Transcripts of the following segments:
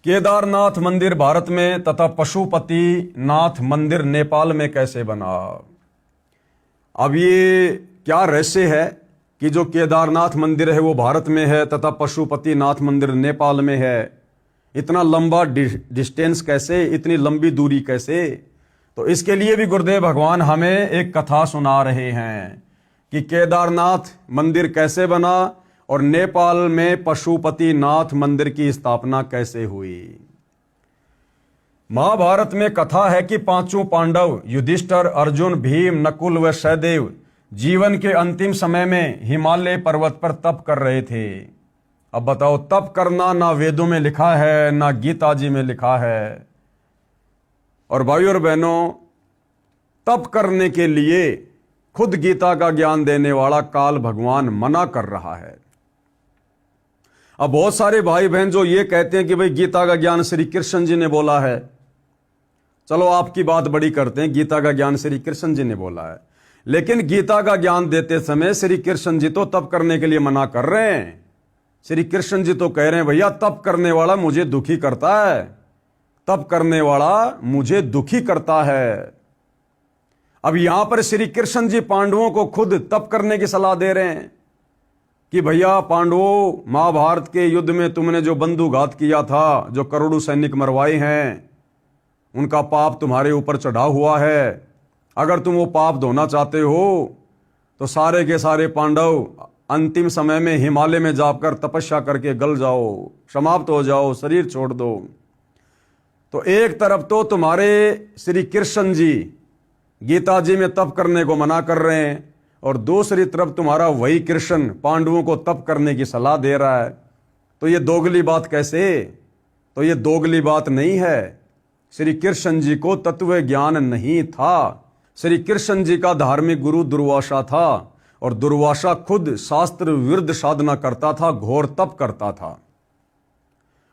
केदारनाथ मंदिर भारत में तथा पशुपति नाथ मंदिर नेपाल में कैसे बना। अब ये क्या रहस्य है कि जो केदारनाथ मंदिर है वो भारत में है तथा पशुपति नाथ मंदिर नेपाल में है। इतना लंबा डिस्टेंस कैसे, इतनी लंबी दूरी कैसे। तो इसके लिए भी गुरुदेव भगवान हमें एक कथा सुना रहे हैं कि केदारनाथ मंदिर कैसे बना और नेपाल में पशुपति नाथ मंदिर की स्थापना कैसे हुई। महाभारत में कथा है कि पांचों पांडव युधिष्ठिर, अर्जुन, भीम, नकुल व सहदेव जीवन के अंतिम समय में हिमालय पर्वत पर तप कर रहे थे। अब बताओ, तप करना ना वेदों में लिखा है ना गीता जी में लिखा है। और भाइयों और बहनों, तप करने के लिए खुद गीता का ज्ञान देने वाला काल भगवान मना कर रहा है। अब बहुत सारे भाई बहन जो ये कहते हैं कि भाई गीता का ज्ञान श्री कृष्ण जी ने बोला है। चलो आपकी बात बड़ी करते हैं, गीता का ज्ञान श्री कृष्ण जी ने बोला है, लेकिन गीता का ज्ञान देते समय श्री कृष्ण जी तो तप करने के लिए मना कर रहे हैं। श्री कृष्ण जी तो कह रहे हैं भैया तप करने वाला मुझे दुखी करता है, तप करने वाला मुझे दुखी करता है। अब यहां पर श्री कृष्ण जी पांडवों को खुद तप करने की सलाह दे रहे हैं कि भैया पांडवों, महाभारत के युद्ध में तुमने जो बंधुघात किया था, जो करोड़ों सैनिक मरवाए हैं, उनका पाप तुम्हारे ऊपर चढ़ा हुआ है। अगर तुम वो पाप धोना चाहते हो तो सारे के सारे पांडव अंतिम समय में हिमालय में जाकर तपस्या करके गल जाओ, समाप्त हो जाओ, शरीर छोड़ दो। तो एक तरफ तो तुम्हारे श्री कृष्ण जी गीता जी में तप करने को मना कर रहे हैं और दूसरी तरफ तुम्हारा वही कृष्ण पांडवों को तप करने की सलाह दे रहा है। तो ये दोगली बात कैसे? तो ये दोगली बात नहीं है। श्री कृष्ण जी को तत्व ज्ञान नहीं था। श्री कृष्ण जी का धार्मिक गुरु दुर्वासा था और दुर्वासा खुद शास्त्र विरुद्ध साधना करता था, घोर तप करता था।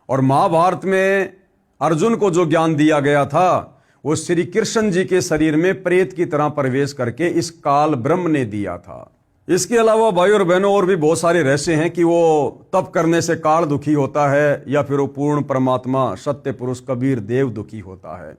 और महाभारत में अर्जुन को जो ज्ञान दिया गया था वो श्री कृष्ण जी के शरीर में प्रेत की तरह प्रवेश करके इस काल ब्रह्म ने दिया था। इसके अलावा भाई और बहनों और भी बहुत सारे रहस्य हैं कि वो तप करने से काल दुखी होता है या फिर वो पूर्ण परमात्मा सत्य पुरुष कबीर देव दुखी होता है।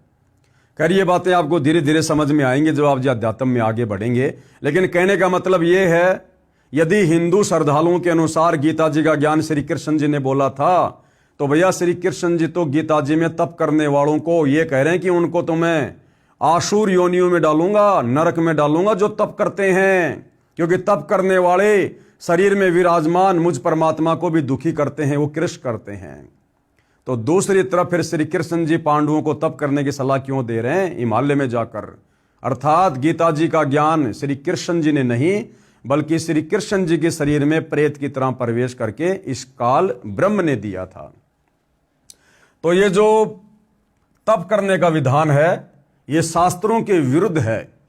खैर ये बातें आपको धीरे धीरे समझ में आएंगे जब आप अध्यात्म में आगे बढ़ेंगे। लेकिन कहने का मतलब ये है, यदि हिंदू श्रद्धालुओं के अनुसार गीता जी का ज्ञान श्री कृष्ण जी ने बोला था तो भैया श्री कृष्ण जी तो गीता जी में तप करने वालों को ये कह रहे हैं कि उनको तो मैं आसुर योनियों में डालूंगा, नरक में डालूंगा जो तप करते हैं, क्योंकि तप करने वाले शरीर में विराजमान मुझ परमात्मा को भी दुखी करते हैं, वो कृष्ण करते हैं। तो दूसरी तरफ फिर श्री कृष्ण जी पांडवों को तप करने की सलाह क्यों दे रहे हैं हिमालय में जाकर? अर्थात गीता जी का ज्ञान श्री कृष्ण जी ने नहीं बल्कि श्री कृष्ण जी के शरीर में प्रेत की तरह प्रवेश करके इस काल ब्रह्म ने दिया था। तो ये जो तप करने का विधान है ये शास्त्रों के विरुद्ध है।